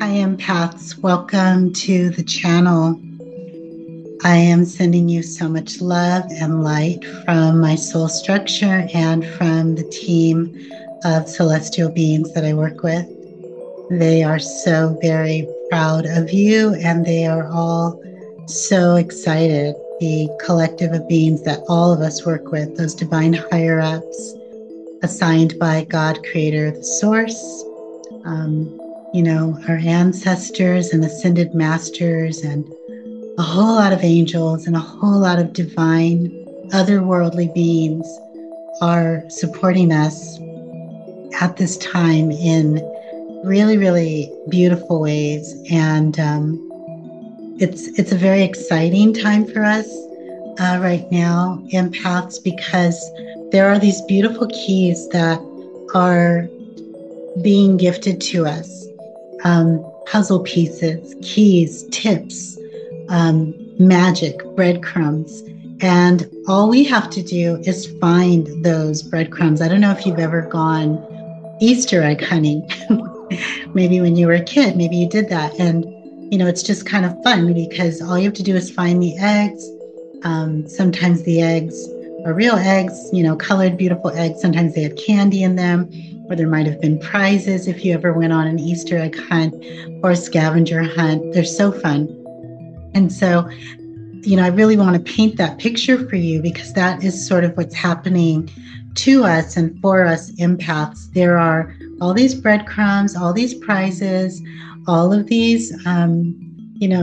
Hi, Empaths. Welcome to the channel. I am sending you so much love and light from my soul structure and from the team of celestial beings that I work with. They are so very proud of you, and they are all so excited. The collective of beings that all of us work with, those divine higher ups assigned by God, Creator, the Source. Um, our ancestors and ascended masters, and a whole lot of angels and a whole lot of divine, otherworldly beings are supporting us at this time in really, really beautiful ways. And it's a very exciting time for us right now, empaths, because there are these beautiful keys that are being gifted to us. Puzzle pieces, keys, tips, magic, breadcrumbs. And all we have to do is find those breadcrumbs. I don't know if you've ever gone Easter egg hunting. Maybe when you were a kid, maybe you did that. And, it's just kind of fun because all you have to do is find the eggs. Sometimes the eggs are real eggs, colored, beautiful eggs. Sometimes they have candy in them, or there might have been prizes if you ever went on an Easter egg hunt or a scavenger hunt. They're so fun. And so, I really want to paint that picture for you because that is sort of what's happening to us and for us empaths. There are all these breadcrumbs, all these prizes, all of these,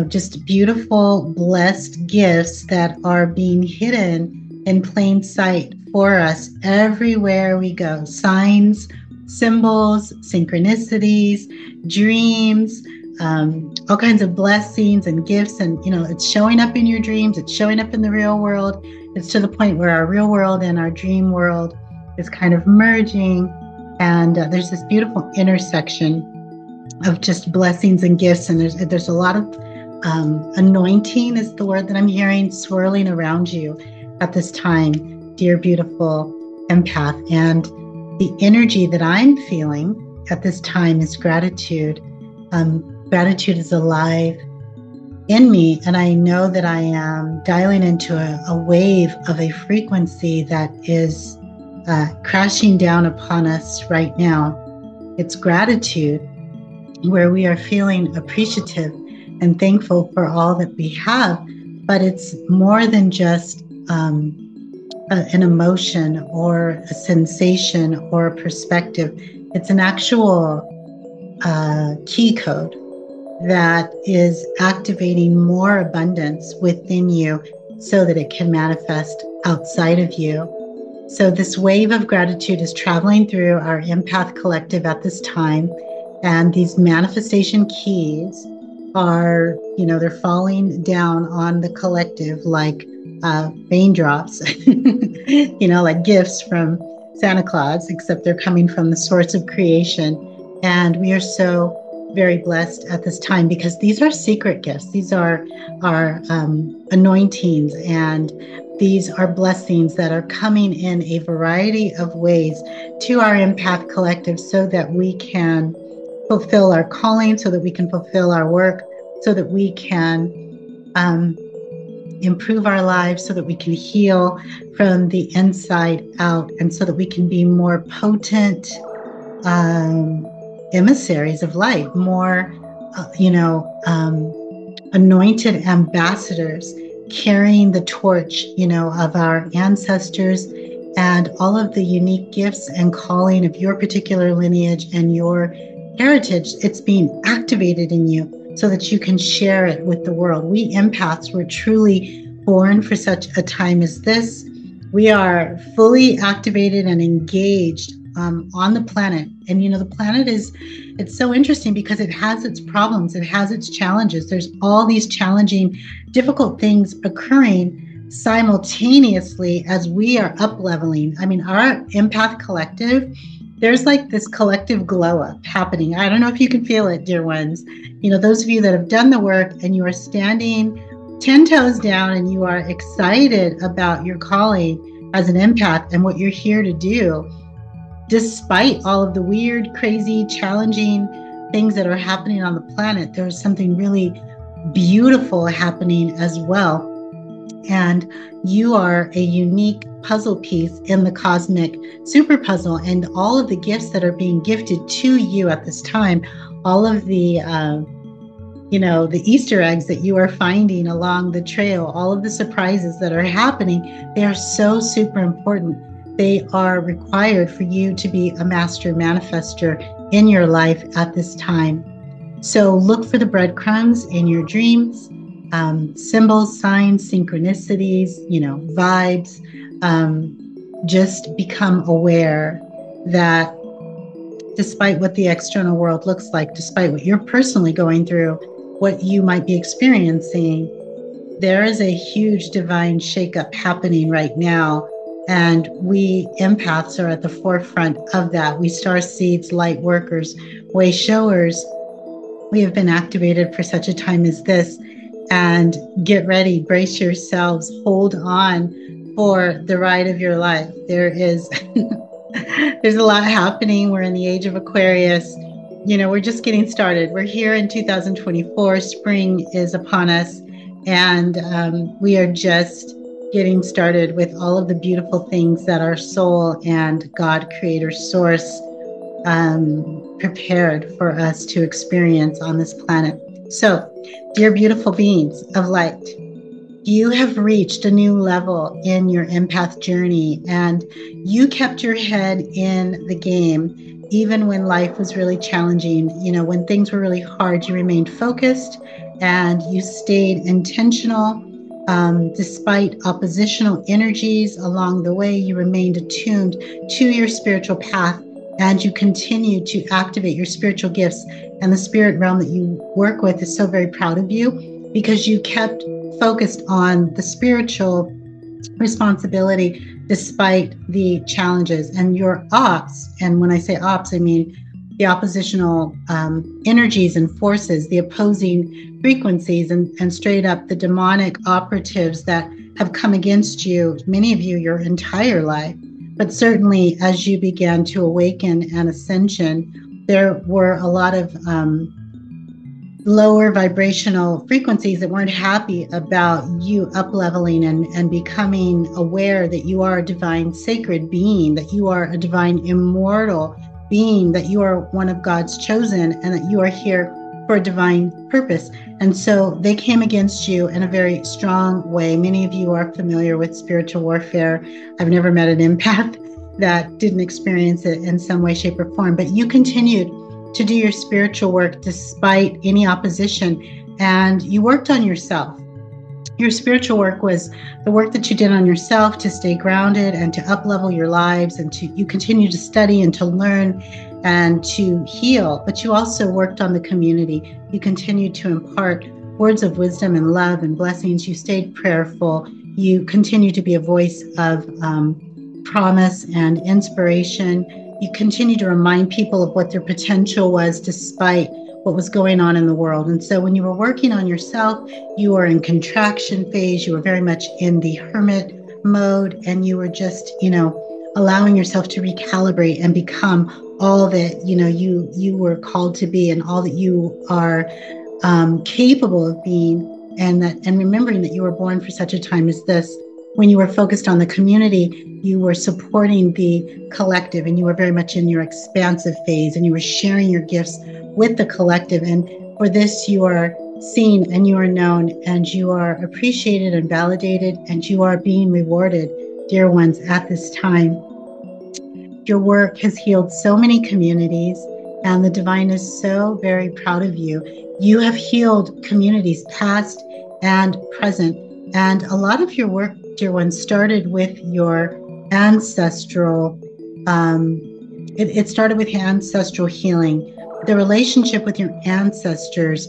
just beautiful, blessed gifts that are being hidden in plain sight for us everywhere we go. Signs, symbols, synchronicities, dreams, all kinds of blessings and gifts. And, it's showing up in your dreams. It's showing up in the real world. It's to the point where our real world and our dream world is kind of merging. And there's this beautiful intersection of just blessings and gifts. And there's a lot of anointing is the word that I'm hearing swirling around you at this time, dear, beautiful empath. And the energy that I'm feeling at this time is gratitude. Gratitude is alive in me, and I know that I am dialing into a wave of a frequency that is crashing down upon us right now. It's gratitude, where we are feeling appreciative and thankful for all that we have, but it's more than just an emotion or a sensation or a perspective. It's an actual key code that is activating more abundance within you so that it can manifest outside of you. So this wave of gratitude is traveling through our empath collective at this time. And these manifestation keys are, they're falling down on the collective like raindrops, like gifts from Santa Claus, except they're coming from the source of creation. And we are so very blessed at this time because these are secret gifts. These are our anointings, and these are blessings that are coming in a variety of ways to our empath collective so that we can fulfill our calling, so that we can fulfill our work, so that we can improve our lives, so that we can heal from the inside out, and so that we can be more potent emissaries of light, more, anointed ambassadors carrying the torch, of our ancestors and all of the unique gifts and calling of your particular lineage and your heritage. It's being activated in you so that you can share it with the world. We empaths were truly born for such a time as this. We are fully activated and engaged on the planet. And, the planet it's so interesting because it has its problems. It has its challenges. There's all these challenging, difficult things occurring simultaneously as we are up leveling. I mean, our empath collective, there's like this collective glow up happening. I don't know if you can feel it, dear ones. Those of you that have done the work and you are standing 10 toes down and you are excited about your calling as an empath and what you're here to do, despite all of the weird, crazy, challenging things that are happening on the planet, there's something really beautiful happening as well. And you are a unique puzzle piece in the cosmic super puzzle, and all of the gifts that are being gifted to you at this time, all of the the Easter eggs that you are finding along the trail, all of the surprises that are happening, they are so super important. They are required for you to be a master manifester in your life at this time. So look for the breadcrumbs in your dreams, symbols, signs, synchronicities, vibes. Just become aware that despite what the external world looks like, despite what you're personally going through, what you might be experiencing, there is a huge divine shakeup happening right now. And we empaths are at the forefront of that. We star seeds, light workers, way showers. We have been activated for such a time as this. And get ready, brace yourselves, hold on for the ride of your life. There's a lot happening. We're in the age of Aquarius. We're just getting started. We're here in 2024. Spring is upon us, and we are just getting started with all of the beautiful things that our soul and God, Creator, Source prepared for us to experience on this planet. So, dear beautiful beings of light, you have reached a new level in your empath journey, and you kept your head in the game even when life was really challenging. When things were really hard, you remained focused and you stayed intentional. Despite oppositional energies along the way, you remained attuned to your spiritual path, and you continued to activate your spiritual gifts. And the spirit realm that you work with is so very proud of you, because you kept focused on the spiritual responsibility despite the challenges. And your ops, and when I say ops, I mean the oppositional energies and forces, the opposing frequencies, and straight up the demonic operatives that have come against you, many of you, your entire life. But certainly as you began to awaken and ascension, there were a lot of lower vibrational frequencies that weren't happy about you up-leveling and becoming aware that you are a divine sacred being, that you are a divine immortal being, that you are one of God's chosen, and that you are here for a divine purpose. And so they came against you in a very strong way. Many of you are familiar with spiritual warfare. I've never met an empath that didn't experience it in some way, shape, or form, but you continued to do your spiritual work despite any opposition, and you worked on yourself. Your spiritual work was the work that you did on yourself to stay grounded and to up-level your lives, and you continue to study and to learn and to heal. But you also worked on the community. You continued to impart words of wisdom and love and blessings. You stayed prayerful. You continued to be a voice of promise and inspiration. You continue to remind people of what their potential was despite what was going on in the world. And so when you were working on yourself, you were in contraction phase. You were very much in the hermit mode, and you were just, allowing yourself to recalibrate and become all that, you were called to be, and all that you are capable of being, and remembering that you were born for such a time as this. When you were focused on the community, you were supporting the collective, and you were very much in your expansive phase, and you were sharing your gifts with the collective. And for this, you are seen and you are known, and you are appreciated and validated, and you are being rewarded, dear ones, at this time. Your work has healed so many communities, and the divine is so very proud of you. You have healed communities past and present, and a lot of your work, dear ones, started with your ancestral, it started with ancestral healing. The relationship with your ancestors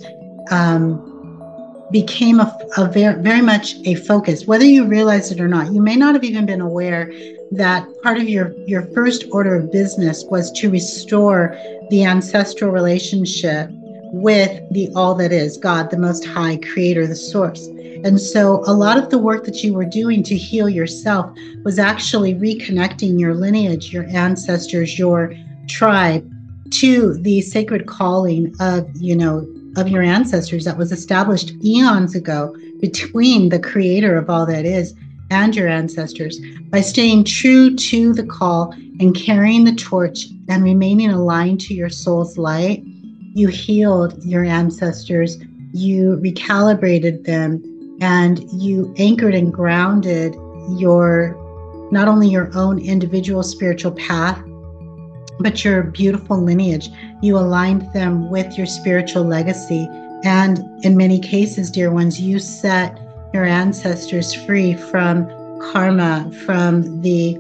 became a very much a focus, whether you realized it or not. You may not have even been aware that part of your first order of business was to restore the ancestral relationship with the all that is, God, the Most High, Creator, the Source. And so a lot of the work that you were doing to heal yourself was actually reconnecting your lineage, your ancestors, your tribe, to the sacred calling of, of your ancestors that was established eons ago between the creator of all that is and your ancestors. By staying true to the call and carrying the torch and remaining aligned to your soul's light, you healed your ancestors, you recalibrated them, and you anchored and grounded your not only your own individual spiritual path, but your beautiful lineage. You aligned them with your spiritual legacy. And in many cases, dear ones, you set your ancestors free from karma, from the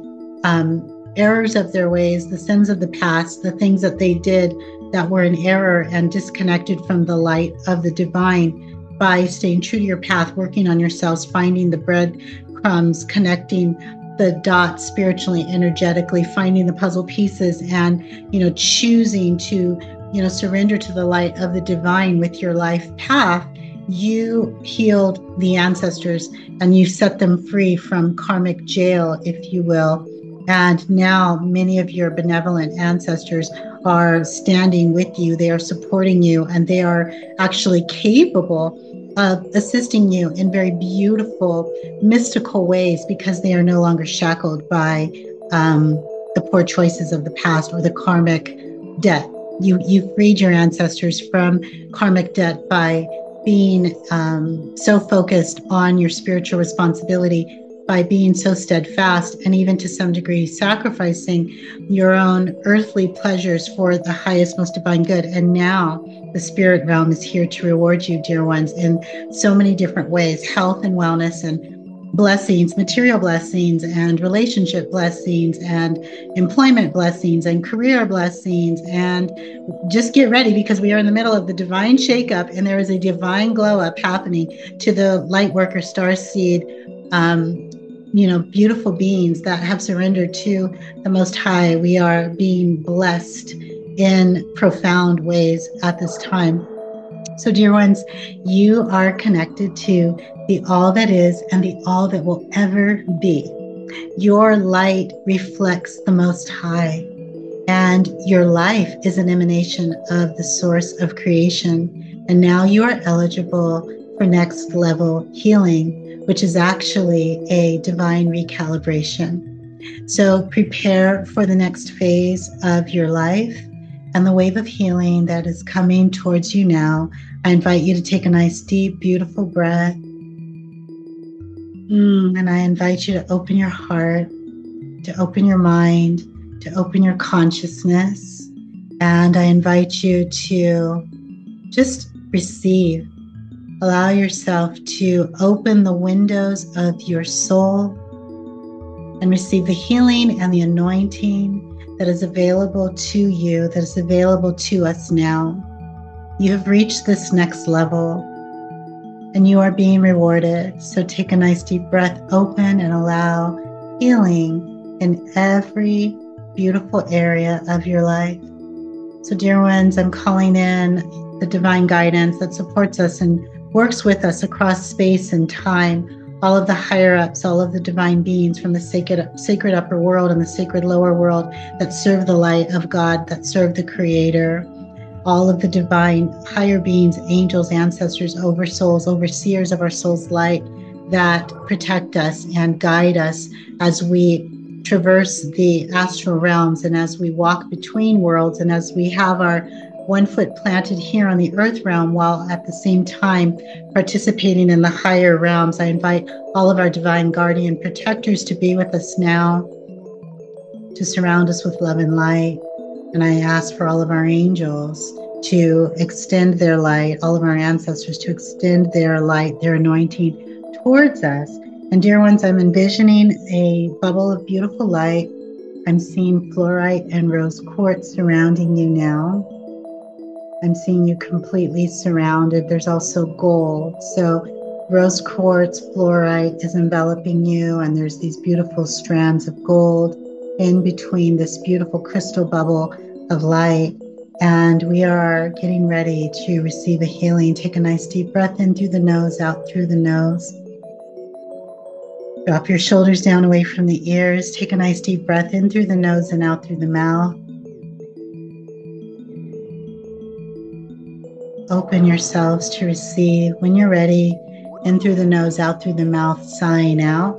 errors of their ways, the sins of the past, the things that they did that were in error and disconnected from the light of the divine. By staying true to your path, working on yourselves, finding the breadcrumbs, connecting the dots spiritually, energetically, finding the puzzle pieces, and choosing to surrender to the light of the divine with your life path, you healed the ancestors and you set them free from karmic jail, if you will. And now many of your benevolent ancestors are standing with you, they are supporting you, and they are actually capable of assisting you in very beautiful, mystical ways, because they are no longer shackled by the poor choices of the past or the karmic debt. You freed your ancestors from karmic debt by being so focused on your spiritual responsibility, by being so steadfast, and even to some degree sacrificing your own earthly pleasures for the highest, most divine good. And now the spirit realm is here to reward you, dear ones, in so many different ways: health and wellness and blessings, material blessings and relationship blessings and employment blessings and career blessings. And just get ready, because we are in the middle of the divine shakeup, and there is a divine glow up happening to the light worker star seed beautiful beings that have surrendered to the Most High. We are being blessed in profound ways at this time. So, dear ones, you are connected to the all that is and the all that will ever be. Your light reflects the Most High, and your life is an emanation of the source of creation. And now you are eligible for next level healing, which is actually a divine recalibration. So prepare for the next phase of your life and the wave of healing that is coming towards you now. I invite you to take a nice, deep, beautiful breath. And I invite you to open your heart, to open your mind, to open your consciousness. And I invite you to just receive. Allow yourself to open the windows of your soul and receive the healing and the anointing that is available to you, that is available to us now. You have reached this next level and you are being rewarded. So take a nice deep breath, open, and allow healing in every beautiful area of your life. So, dear ones, I'm calling in the divine guidance that supports us and works with us across space and time. All of the higher ups, all of the divine beings from the sacred upper world and the sacred lower world that serve the light of God, that serve the Creator. All of the divine higher beings, angels, ancestors, oversouls, overseers of our soul's light that protect us and guide us as we traverse the astral realms and as we walk between worlds and as we have our one foot planted here on the earth realm while at the same time participating in the higher realms. I invite all of our divine guardian protectors to be with us now, to surround us with love and light. And I ask for all of our angels to extend their light, all of our ancestors to extend their light, their anointing towards us. And dear ones, I'm envisioning a bubble of beautiful light. I'm seeing fluorite and rose quartz surrounding you now. I'm seeing you completely surrounded. There's also gold. So rose quartz, fluorite is enveloping you, and there's these beautiful strands of gold in between this beautiful crystal bubble of light. And we are getting ready to receive a healing. Take a nice deep breath in through the nose, out through the nose. Drop your shoulders down away from the ears. Take a nice deep breath in through the nose and out through the mouth. open yourselves to receive. When you're ready, in through the nose, out through the mouth, sighing out.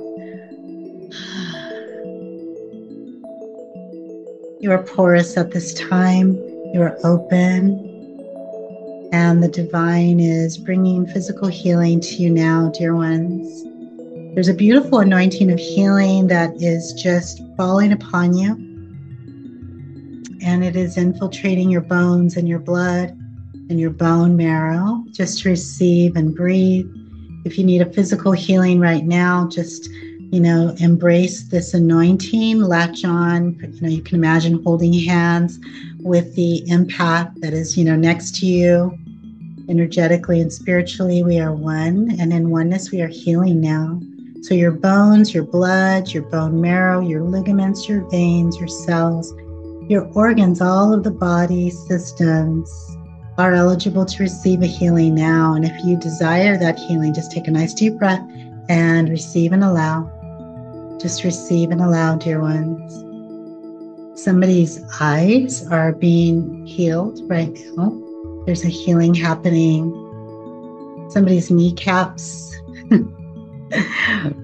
You are porous at this time. You are open. And the divine is bringing physical healing to you now, dear ones. There's a beautiful anointing of healing that is just falling upon you. And it is infiltrating your bones and your blood and your bone marrow. Just to receive and breathe. If you need a physical healing right now, just, embrace this anointing, latch on. You can imagine holding hands with the empath that is, next to you. Energetically and spiritually, we are one. And in oneness, we are healing now. So your bones, your blood, your bone marrow, your ligaments, your veins, your cells, your organs, all of the body systems are eligible to receive a healing now. And if you desire that healing, just take a nice deep breath and receive and allow. Just receive and allow, dear ones. Somebody's eyes are being healed right now. There's a healing happening. Somebody's kneecaps.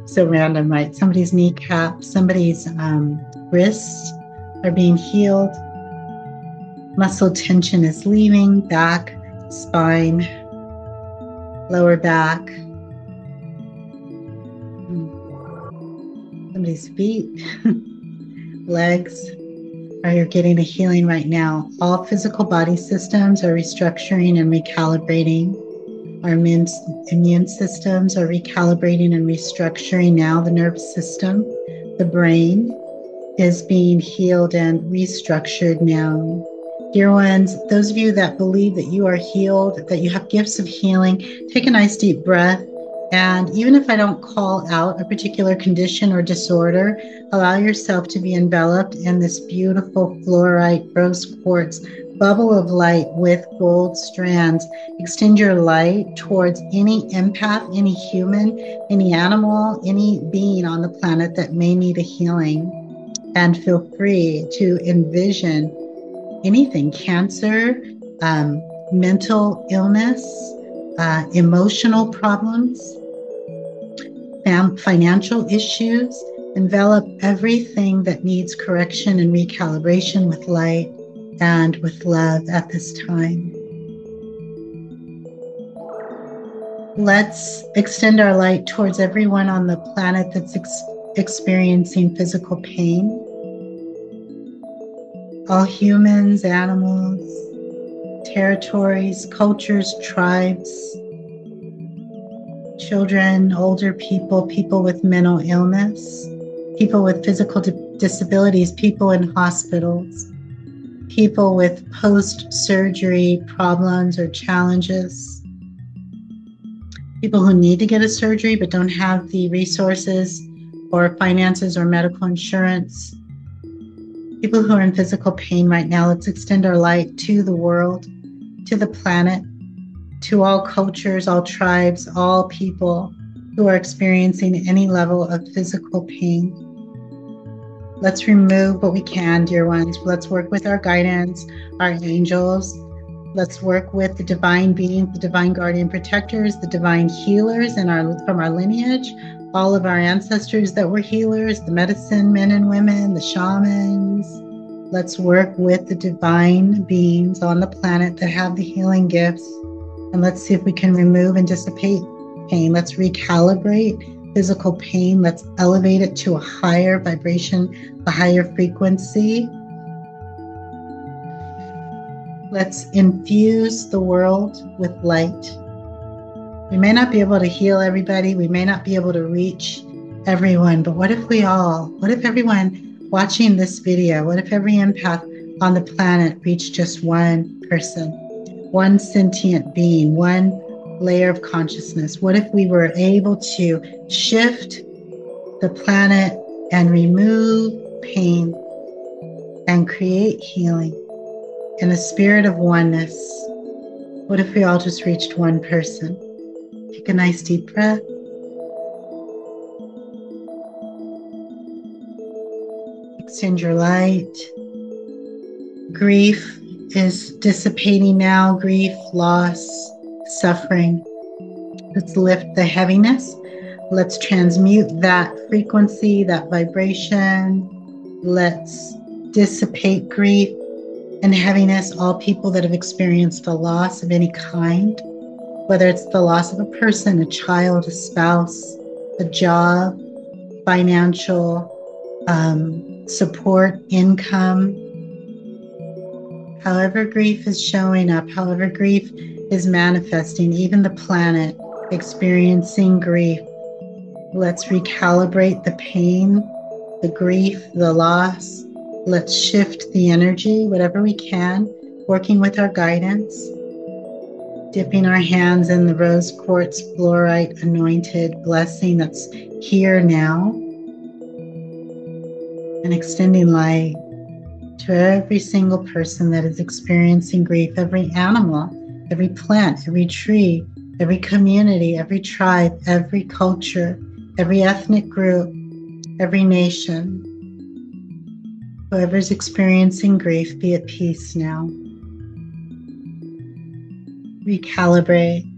So random, right? Somebody's kneecaps, somebody's wrists are being healed. Muscle tension is leaving, back, spine, lower back. Somebody's feet, legs. You're getting a healing right now. All physical body systems are restructuring and recalibrating. Our immune systems are recalibrating and restructuring now. The nervous system, the brain is being healed and restructured now. Dear ones, those of you that believe that you are healed, that you have gifts of healing, take a nice deep breath. And even if I don't call out a particular condition or disorder, allow yourself to be enveloped in this beautiful fluorite rose quartz bubble of light with gold strands. Extend your light towards any empath, any human, any animal, any being on the planet that may need a healing. And feel free to envision anything, cancer, mental illness, emotional problems, financial issues. Envelop everything that needs correction and recalibration with light and with love at this time. Let's extend our light towards everyone on the planet that's experiencing physical pain. All humans, animals, territories, cultures, tribes, children, older people, people with mental illness, people with physical disabilities, people in hospitals, people with post-surgery problems or challenges, people who need to get a surgery but don't have the resources or finances or medical insurance, people who are in physical pain right now. Let's extend our light to the world, to the planet, to all cultures, all tribes, all people who are experiencing any level of physical pain. Let's remove what we can, dear ones. Let's work with our guidance, our angels. Let's work with the divine beings, the divine guardian protectors, the divine healers from our lineage, all of our ancestors that were healers, the medicine men and women, the shamans. Let's work with the divine beings on the planet that have the healing gifts. And let's see if we can remove and dissipate pain. Let's recalibrate physical pain. Let's elevate it to a higher vibration, a higher frequency. Let's infuse the world with light. We may not be able to heal everybody. We may not be able to reach everyone, but what if everyone watching this video, what if every empath on the planet reached just one person, one sentient being, one layer of consciousness? What if we were able to shift the planet and remove pain and create healing in a spirit of oneness? What if we all just reached one person? Take a nice deep breath. Extend your light. Grief is dissipating now. Grief, loss, suffering. Let's lift the heaviness. Let's transmute that frequency, that vibration. Let's dissipate grief and heaviness. All people that have experienced a loss of any kind, whether it's the loss of a person, a child, a spouse, a job, financial support, income, however grief is showing up, however grief is manifesting, even the planet experiencing grief. Let's recalibrate the pain, the grief, the loss. Let's shift the energy, whatever we can, working with our guidance, dipping our hands in the rose quartz fluorite anointed blessing that's here now, and extending light to every single person that is experiencing grief, every animal, every plant, every tree, every community, every tribe, every culture, every ethnic group, every nation. Whoever's experiencing grief, be at peace now. Recalibrate.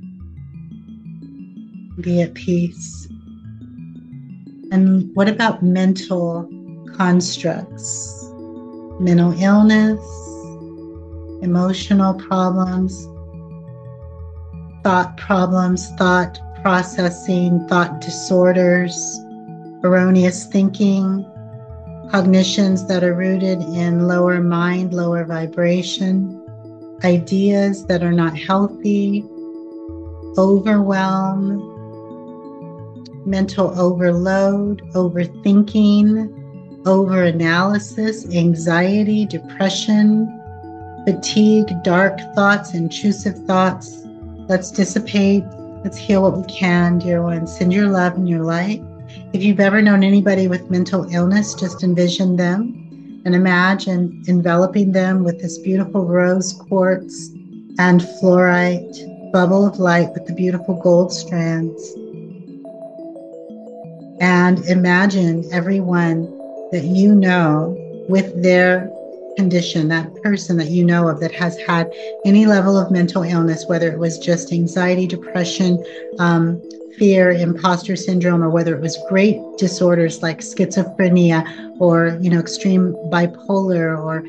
Be at peace. And what about mental constructs? Mental illness, emotional problems, thought processing, thought disorders, erroneous thinking, cognitions that are rooted in lower mind, lower vibration, ideas that are not healthy, overwhelm, mental overload, overthinking, overanalysis, anxiety, depression, fatigue, dark thoughts, intrusive thoughts. Let's dissipate. Let's heal what we can, dear ones. Send your love and your light. If you've ever known anybody with mental illness, just envision them and imagine enveloping them with this beautiful rose quartz and fluorite bubble of light with the beautiful gold strands. And imagine everyone that you know with their condition, that person that you know of that has had any level of mental illness, whether it was just anxiety, depression, fear, imposter syndrome, or whether it was great disorders like schizophrenia or, extreme bipolar or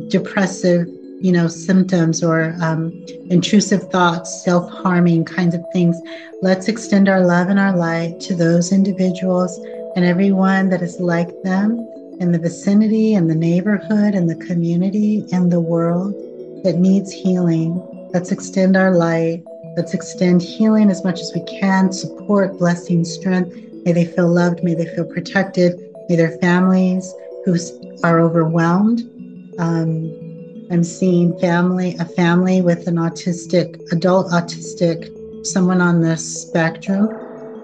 depressive, symptoms or intrusive thoughts, self-harming kinds of things. Let's extend our love and our light to those individuals and everyone that is like them in the vicinity, in the neighborhood, in the community, in the world that needs healing. Let's extend our light. Let's extend healing as much as we can, support, blessing, strength. May they feel loved. May they feel protected. May their families who are overwhelmed. I'm seeing a family with an adult autistic, someone on the spectrum,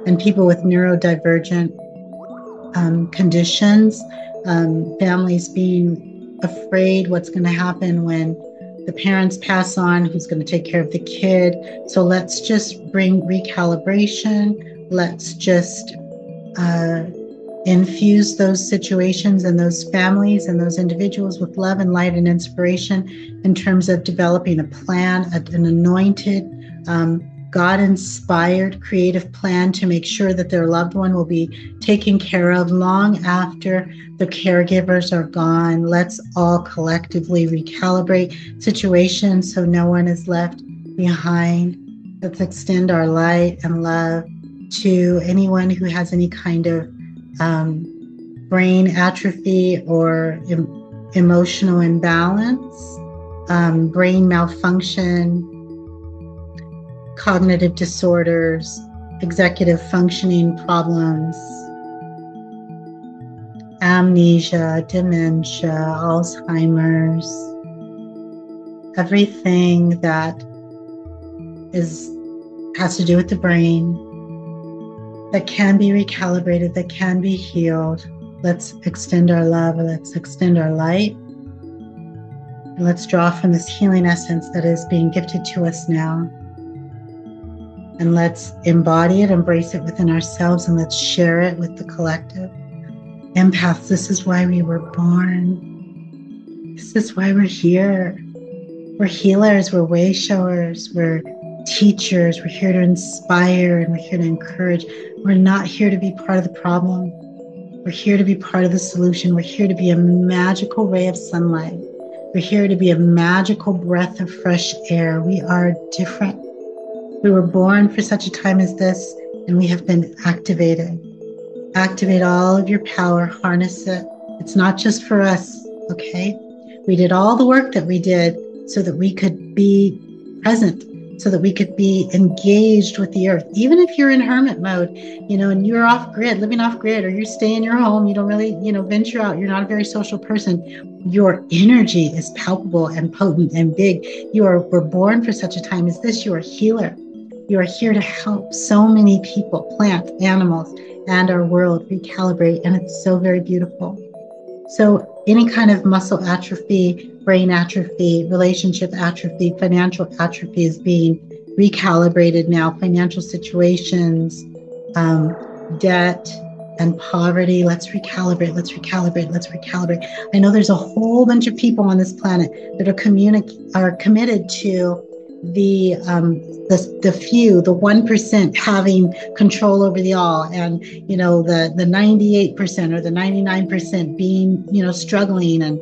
and people with neurodivergent conditions, families being afraid what's going to happen when the parents pass on, who's going to take care of the kid. So let's just bring recalibration. Let's just infuse those situations and those families and those individuals with love and light and inspiration in terms of developing a plan, an anointed, God-inspired creative plan to make sure that their loved one will be taken care of long after the caregivers are gone. Let's all collectively recalibrate situations so no one is left behind. Let's extend our light and love to anyone who has any kind of brain atrophy or emotional imbalance, brain malfunction, cognitive disorders, executive functioning problems, amnesia, dementia, Alzheimer's, everything that has to do with the brain that can be recalibrated, that can be healed. Let's extend our love, let's extend our light, and let's draw from this healing essence that is being gifted to us now. And let's embody it, embrace it within ourselves, and let's share it with the collective. Empaths, this is why we were born. This is why we're here. We're healers, we're way showers, we're teachers, we're here to inspire and we're here to encourage. We're not here to be part of the problem. We're here to be part of the solution. We're here to be a magical ray of sunlight. We're here to be a magical breath of fresh air. We are different. We were born for such a time as this, and we have been activated. Activate all of your power, harness it. It's not just for us, okay? We did all the work that we did so that we could be present, so that we could be engaged with the earth. Even if you're in hermit mode, and you're off grid, living off grid, or you stay in your home, you don't really, venture out, you're not a very social person, your energy is palpable and potent and big. We're born for such a time as this. You are a healer. You are here to help so many people, plants, animals, and our world recalibrate. And it's so very beautiful. So any kind of muscle atrophy, brain atrophy, relationship atrophy, financial atrophy is being recalibrated now. Financial situations, debt and poverty. Let's recalibrate, let's recalibrate, let's recalibrate. I know there's a whole bunch of people on this planet that are committed to the few, the 1% having control over the all, and the 98% or the 99% being struggling and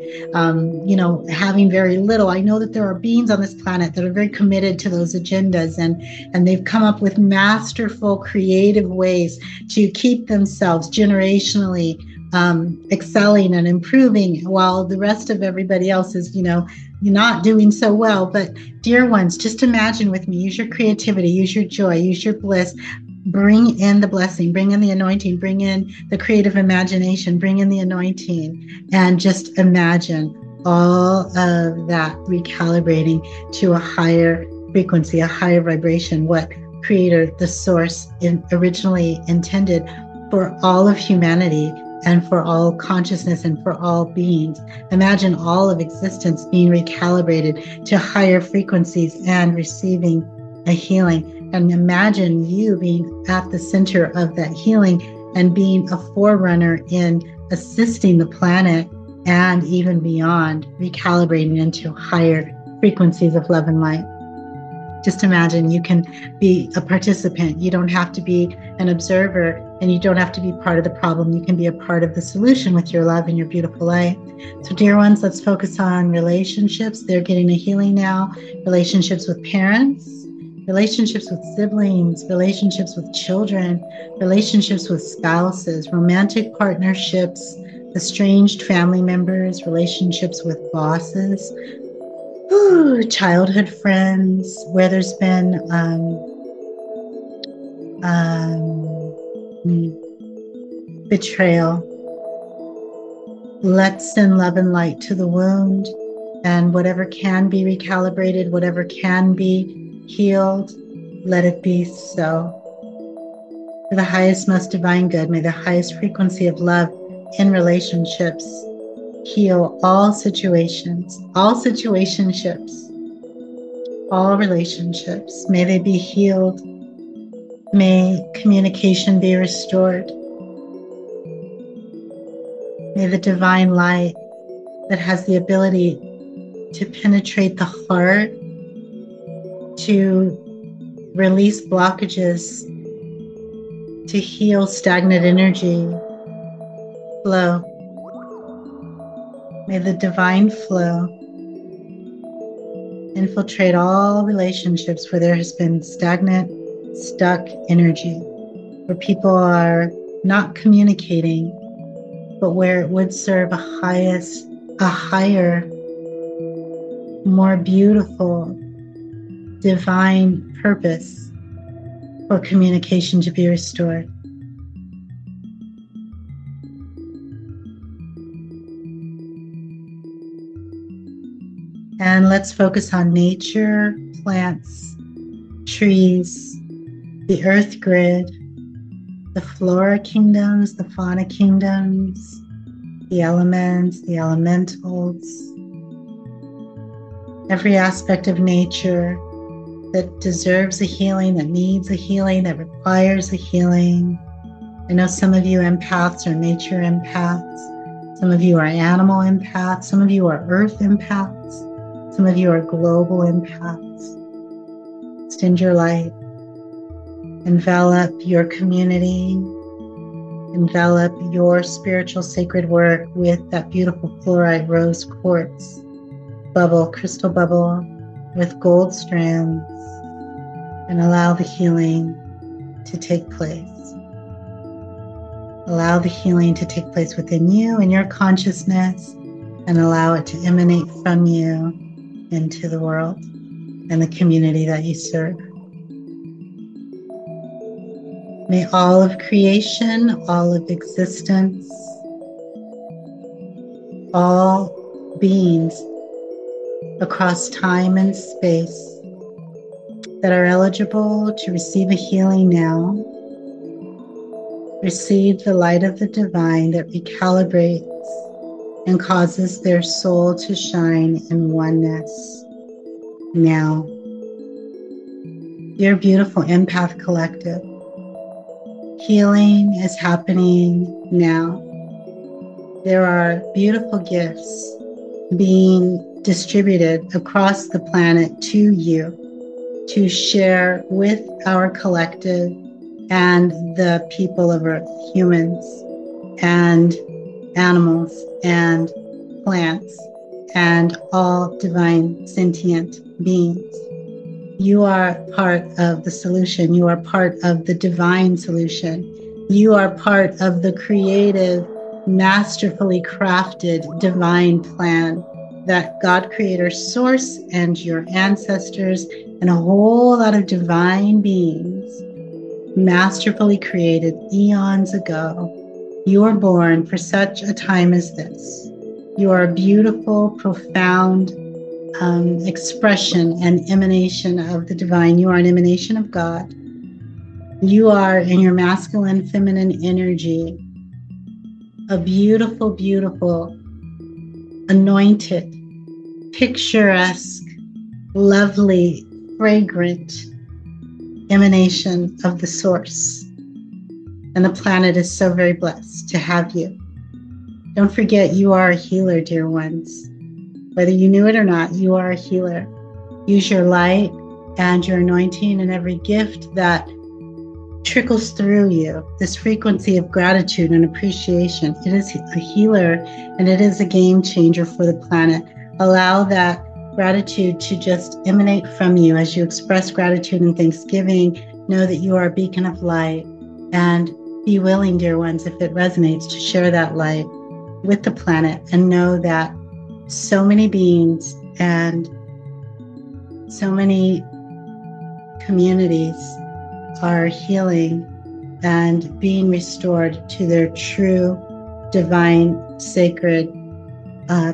having very little. I know that there are beings on this planet that are very committed to those agendas, and they've come up with masterful, creative ways to keep themselves generationally excelling and improving, while the rest of everybody else is not doing so well. But dear ones, just imagine with me, use your creativity, use your joy, use your bliss, bring in the blessing, bring in the anointing, bring in the creative imagination, bring in the anointing, and just imagine all of that recalibrating to a higher frequency, a higher vibration, what Creator, the Source, originally intended for all of humanity and for all consciousness and for all beings. Imagine all of existence being recalibrated to higher frequencies and receiving a healing. And imagine you being at the center of that healing and being a forerunner in assisting the planet and even beyond, recalibrating into higher frequencies of love and light. Just imagine you can be a participant. You don't have to be an observer, and you don't have to be part of the problem. You can be a part of the solution with your love and your beautiful light. So dear ones, let's focus on relationships. They're getting a healing now. Relationships with parents, relationships with siblings, relationships with children, relationships with spouses, romantic partnerships, estranged family members, relationships with bosses, childhood friends, where there's been betrayal. Let's send love and light to the wound, and whatever can be recalibrated, whatever can be healed, let it be so. For the highest, most divine good, may the highest frequency of love in relationships heal all situations, all situationships, all relationships. May they be healed. May communication be restored. May the divine light that has the ability to penetrate the heart, to release blockages, to heal stagnant energy, flow. May the divine flow infiltrate all relationships where there has been stagnant, stuck energy, where people are not communicating, but where it would serve a higher, more beautiful, divine purpose for communication to be restored. And let's focus on nature, plants, trees, the earth grid, the flora kingdoms, the fauna kingdoms, the elements, the elementals, every aspect of nature that deserves a healing, that needs a healing, that requires a healing. I know some of you empaths are nature empaths. Some of you are animal empaths. Some of you are earth empaths. Some of you are global empaths. Extend your light. Envelop your community. Envelop your spiritual sacred work with that beautiful fluorite rose quartz bubble, crystal bubble with gold strands, and allow the healing to take place. Allow the healing to take place within you and your consciousness, and allow it to emanate from you into the world and the community that you serve. May all of creation, all of existence, all beings across time and space that are eligible to receive a healing now, receive the light of the divine that recalibrates and causes their soul to shine in oneness now. Dear beautiful Empath Collective, healing is happening now. There are beautiful gifts being distributed across the planet to you to share with our collective and the people of Earth, humans and animals and plants and all divine sentient beings. You are part of the solution. You are part of the divine solution. You are part of the creative, masterfully crafted divine plan that God Creator Source and your ancestors and a whole lot of divine beings masterfully created eons ago. You were born for such a time as this. You are a beautiful, profound expression and emanation of the divine. You are an emanation of God. You are, in your masculine, feminine energy, a beautiful, beautiful, anointed, picturesque, lovely, fragrant emanation of the source. And the planet is so very blessed to have you. Don't forget, you are a healer, dear ones. Whether you knew it or not, you are a healer. Use your light and your anointing and every gift that trickles through you, this frequency of gratitude and appreciation. It is a healer and it is a game changer for the planet. Allow that gratitude to just emanate from you as you express gratitude and thanksgiving. Know that you are a beacon of light, and be willing, dear ones, if it resonates, to share that light with the planet, and know that so many beings and so many communities are healing and being restored to their true divine sacred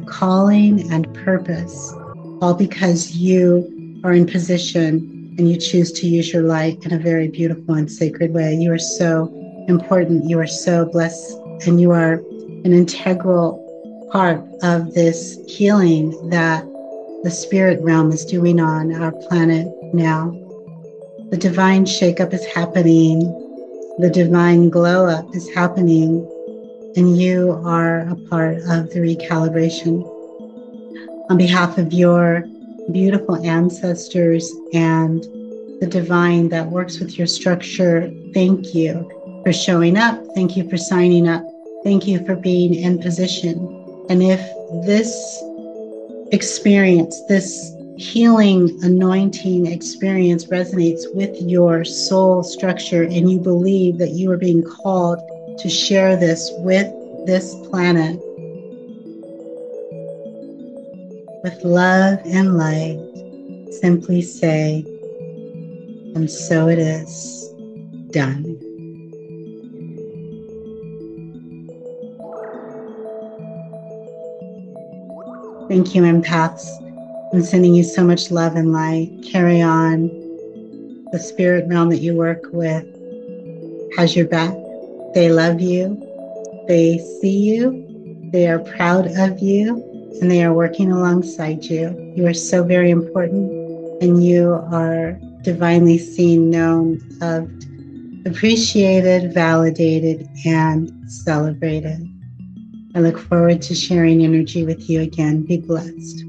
calling and purpose, all because you are in position and you choose to use your light in a very beautiful and sacred way. You are so important, you are so blessed, and you are an integral part of this healing that the spirit realm is doing on our planet now. The divine shakeup is happening. The divine glow up is happening. And you are a part of the recalibration. On behalf of your beautiful ancestors and the divine that works with your structure, thank you for showing up. Thank you for signing up. Thank you for being in position. And if this experience, this healing, anointing experience resonates with your soul structure, and you believe that you are being called to share this with this planet, with love and light, simply say, and so it is done. Thank you, empaths. I'm sending you so much love and light. Carry on. The spirit realm that you work with has your back. They love you. They see you. They are proud of you. And they are working alongside you. You are so very important. And you are divinely seen, known, loved, appreciated, validated, and celebrated. I look forward to sharing energy with you again. Be blessed.